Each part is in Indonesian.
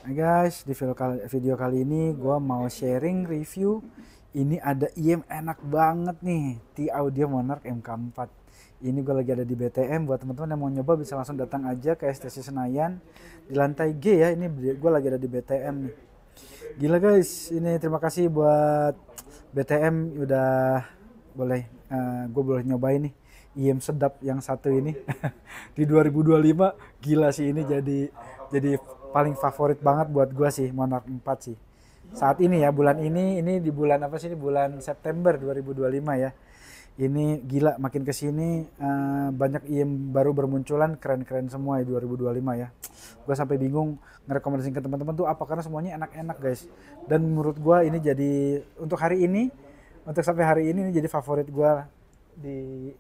Hai guys, di video kali ini gue mau sharing review. Ini ada IM enak banget nih, T-Audio Monarch MK4. Ini gue lagi ada di BTM, buat teman-teman yang mau nyoba bisa langsung datang aja ke STC Senayan. Di lantai G ya, ini gue lagi ada di BTM nih. Gila guys, ini terima kasih buat BTM udah boleh, gue boleh nyobain nih IM sedap yang satu ini. Di 2025 gila sih, ini jadi paling favorit banget buat gue sih Monarch 4 sih saat ini ya. Bulan ini di bulan apa sih, ini bulan September 2025 ya. Ini gila, makin kesini banyak IM baru bermunculan, keren-keren semua ya 2025 ya. Gue sampai bingung ngerekomendasiin ke teman-teman tuh apa, karena semuanya enak-enak guys. Dan menurut gue ini jadi untuk hari ini, untuk sampai hari ini jadi favorit gue di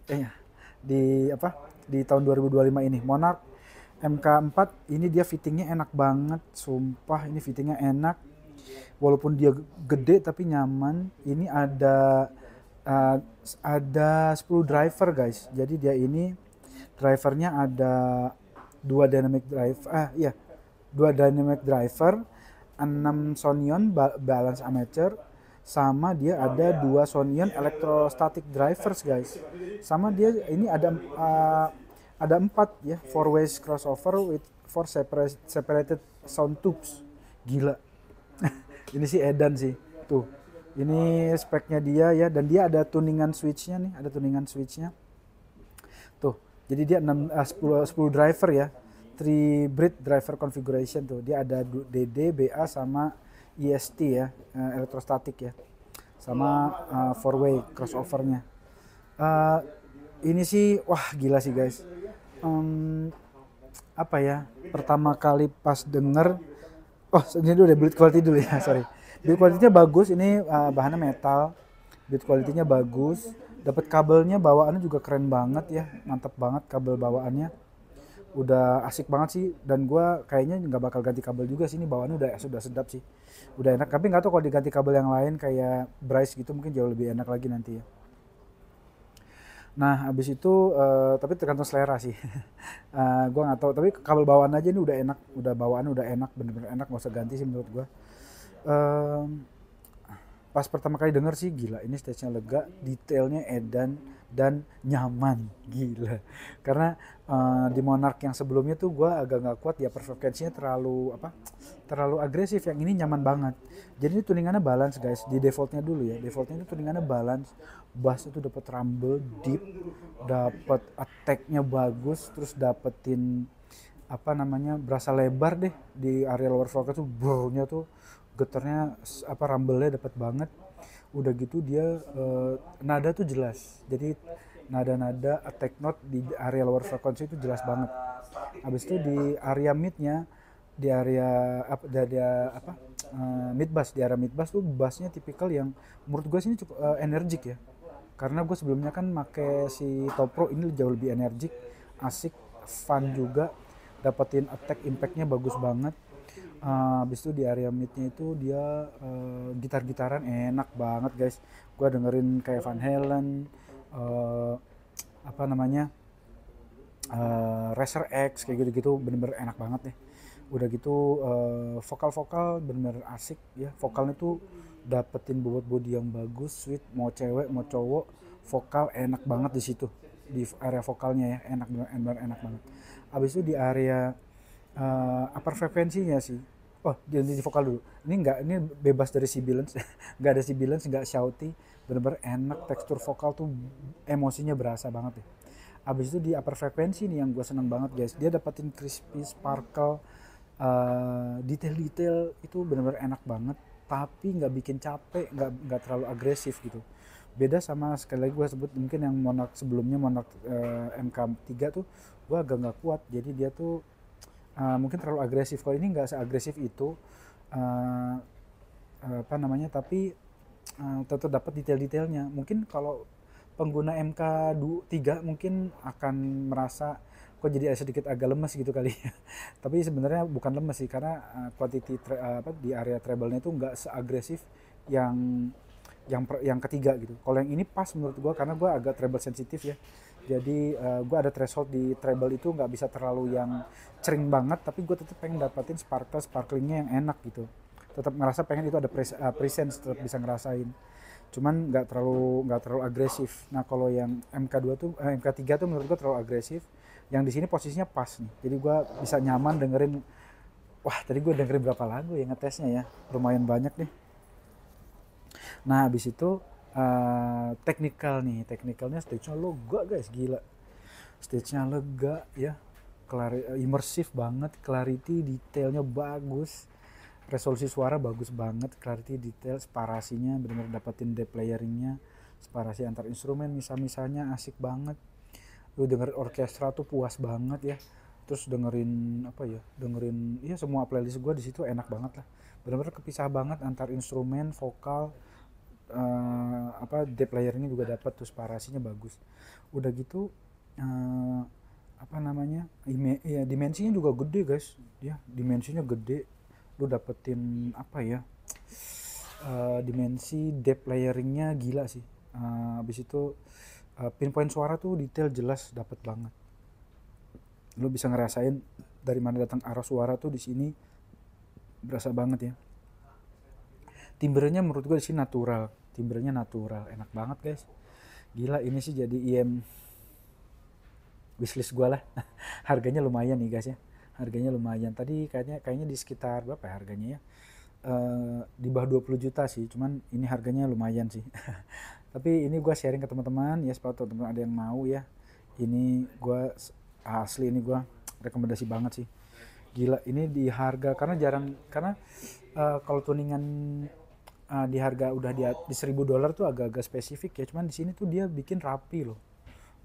di apa di tahun 2025 ini. Monarch MK4 ini dia fittingnya enak banget, sumpah ini fittingnya enak. Walaupun dia gede tapi nyaman. Ini uh, ada 10 driver guys. Jadi dia ini drivernya ada dua dynamic drive, iya, dua dynamic driver, 6 Sonion balance amateur, sama dia ada dua Sonion electrostatic drivers guys. Sama dia ini ada 4 ya, 4 ways crossover with 4 separated sound tubes. Gila. Ini sih edan sih. Tuh. Ini speknya dia ya, dan dia ada tuningan switchnya nih, ada tuningan switchnya. Tuh. Jadi dia 10 driver ya. 3 breed driver configuration tuh. Dia ada DD, BA sama EST ya, electrostatic ya. Sama 4 way crossovernya. Uh, ini sih wah gila sih guys. Apa ya, pertama kali pas denger, oh ini dulu deh build quality dulu ya, sorry. Build quality-nya bagus, ini bahannya metal, build quality-nya bagus, dapat kabelnya bawaannya juga keren banget ya, mantap banget kabel bawaannya, udah asik banget sih. Dan gua kayaknya nggak bakal ganti kabel juga sih, ini bawaannya sudah sedap sih, udah enak. Tapi nggak tahu kalau diganti kabel yang lain kayak Bryce gitu mungkin jauh lebih enak lagi nanti ya. Nah, habis itu tapi tergantung selera sih. Gua nggak tahu, tapi kabel bawaan aja ini udah enak, udah bawaannya udah enak, bener-bener enak, nggak usah ganti sih menurut gua. Em, Pas pertama kali denger sih gila, ini stage-nya lega, detailnya edan dan nyaman, gila. Karena di Monarch yang sebelumnya tuh gua agak nggak kuat ya, frekuensinya terlalu apa? Terlalu agresif. Yang ini nyaman banget. Jadi ini tuningannya balance guys. Di defaultnya dulu ya. Defaultnya itu tuningannya balance. Bass itu dapat rumble deep, dapat attack-nya bagus, terus dapetin apa namanya, berasa lebar deh di area lower vocal tuh, bro-nya tuh getarnya apa, rumble-nya dapat banget. Udah gitu dia nada tuh jelas. Jadi nada-nada attack note di area lower frequency itu jelas banget. Habis itu di area midnya, di area apa, mid bass, di area mid bass tuh bassnya tipikal yang menurut gue sini cukup energik ya. Karena gue sebelumnya kan make si Top Pro, ini jauh lebih energik, asik, fun juga, dapetin attack impactnya bagus banget. Habis itu di area midnya itu dia gitar-gitaran enak banget guys. Gue dengerin kayak Van Halen, uh, apa namanya, Racer X kayak gitu-gitu, bener-bener enak banget deh. Udah gitu vokal-vokal bener-bener asik ya. Vokalnya tuh dapetin bobot body yang bagus, sweet, mau cewek mau cowok, vokal enak banget di situ. Di area vokalnya ya, enak bener, enak banget. Abis itu di area upper frekuensinya sih. Oh, di vokal dulu. Ini enggak, ini bebas dari sibilance. Enggak ada sibilance, enggak shouty. Bener-bener enak, tekstur vokal tuh emosinya berasa banget ya. Abis itu di upper frekuensi nih yang gue seneng banget guys. Dia dapetin crispy, sparkle, detail-detail itu bener-bener enak banget. Tapi nggak bikin capek, nggak terlalu agresif gitu. Beda sama, sekali lagi gue sebut, mungkin yang Monarch sebelumnya, Monarch MK3 tuh gue agak nggak kuat. Jadi dia tuh mungkin terlalu agresif. Kalau ini nggak seagresif itu, uh, apa namanya, tapi tetap dapat detail-detailnya. Mungkin kalau pengguna MK3 mungkin akan merasa kok jadi sedikit agak lemes gitu kali ya. Tapi sebenarnya bukan lemes sih, karena quantity apa, di area treble-nya itu nggak seagresif yang yang ketiga gitu. Kalau yang ini pas menurut gua, karena gua agak treble sensitif ya. Jadi gue ada threshold di treble itu, nggak bisa terlalu yang cering banget, tapi gue tetap pengen dapetin sparklingnya yang enak gitu. Tetap ngerasa pengen itu ada presence, tetap bisa ngerasain. Cuman nggak terlalu agresif. Nah kalau yang MK2 tuh MK3 tuh menurut gue terlalu agresif. Yang di sini posisinya pas nih. Jadi gue bisa nyaman dengerin. Wah tadi gue dengerin berapa lagu ya ngetesnya ya, lumayan banyak deh. Nah habis itu teknikalnya stage-nya lega guys, gila. Stage-nya lega ya, imersif banget, clarity, detailnya bagus, resolusi suara bagus banget, clarity, detail, separasinya benar-benar dapetin depth layering-nya, separasi antar instrumen misalnya asik banget. Lu denger orkestra tuh puas banget ya. Terus dengerin semua playlist gue di situ enak banget lah. Benar-benar kepisah banget antar instrumen, vokal, depth layernya juga dapat, terus parasinya bagus. Udah gitu dimensinya juga gede guys ya, dimensinya gede. Lu dapetin dimensi depth layeringnya gila sih. Habis itu pinpoint suara tuh detail jelas dapet banget. Lu bisa ngerasain dari mana datang arah suara tuh di sini berasa banget ya. Timbrenya menurut gue di sini natural, timbrenya natural, enak banget guys. Gila, ini sih jadi IM wishlist gue lah. Harganya lumayan nih guys ya, harganya lumayan. Tadi kayaknya di sekitar berapa ya harganya ya, di bawah 20 juta sih, cuman ini harganya lumayan sih. Tapi ini gue sharing ke teman-teman ya, sepatu teman-teman ada yang mau ya. Ini gue asli, ini gue rekomendasi banget sih. Gila, ini di harga karena kalau tuningan di harga udah di $1.000 tuh agak-agak spesifik ya. Cuman di sini tuh dia bikin rapi loh,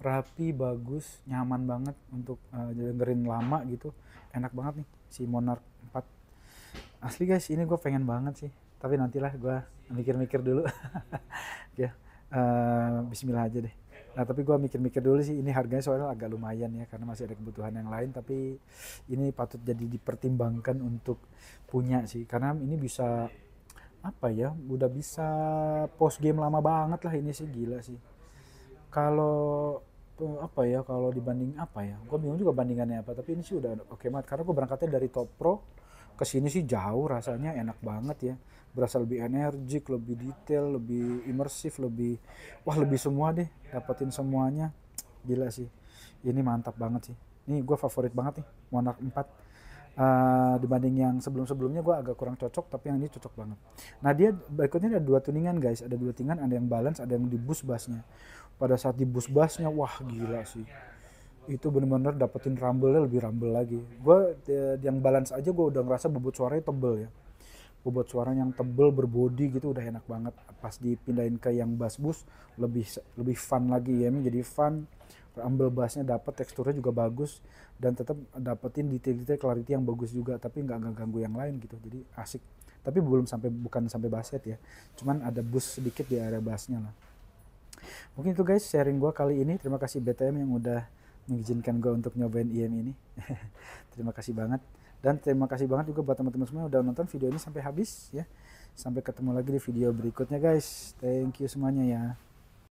rapi, bagus, nyaman banget untuk dengerin lama gitu. Enak banget nih si Monarch 4. Asli guys, ini gue pengen banget sih. Tapi nantilah gue mikir-mikir dulu. Ya, Bismillah aja deh. Nah tapi gue mikir-mikir dulu sih, ini harganya soalnya agak lumayan ya, karena masih ada kebutuhan yang lain. Tapi ini patut jadi dipertimbangkan untuk punya sih, karena ini bisa udah bisa post game lama banget lah ini sih, gila sih. Kalau kalau dibanding gue bingung juga bandingannya apa, tapi ini sih udah oke banget, karena gue berangkatnya dari top pro ke sini sih jauh, rasanya enak banget ya, berasa lebih energik, lebih detail, lebih imersif, lebih semua deh, dapetin semuanya. Gila sih, ini mantap banget sih. Ini gue favorit banget nih Monarch 4. Dibanding yang sebelum-sebelumnya gue agak kurang cocok, tapi yang ini cocok banget. Nah dia berikutnya ada 2 tuningan guys, ada 2 tuningan, ada yang balance, ada yang di boost bassnya. Pada saat di boost bassnya, wah gila sih, itu bener-bener dapetin rumble-nya lebih rumble lagi. Gue yang balance aja gue udah ngerasa bobot suaranya tebel ya, bobot suara yang tebel berbody gitu udah enak banget. Pas dipindahin ke yang bass boost lebih fun lagi ya, jadi fun, rumble bassnya dapet, teksturnya juga bagus, dan tetap dapetin detail-detail clarity yang bagus juga, tapi nggak ganggu yang lain gitu, jadi asik. Tapi bukan sampai basshead ya, cuman ada boost sedikit di area bassnya lah. Mungkin itu guys sharing gue kali ini. Terima kasih BTM yang udah mengizinkan gue untuk nyobain IM ini. Terima kasih banget, dan terima kasih banget juga buat teman-teman semua yang udah nonton video ini sampai habis ya. Sampai ketemu lagi di video berikutnya guys, thank you semuanya ya.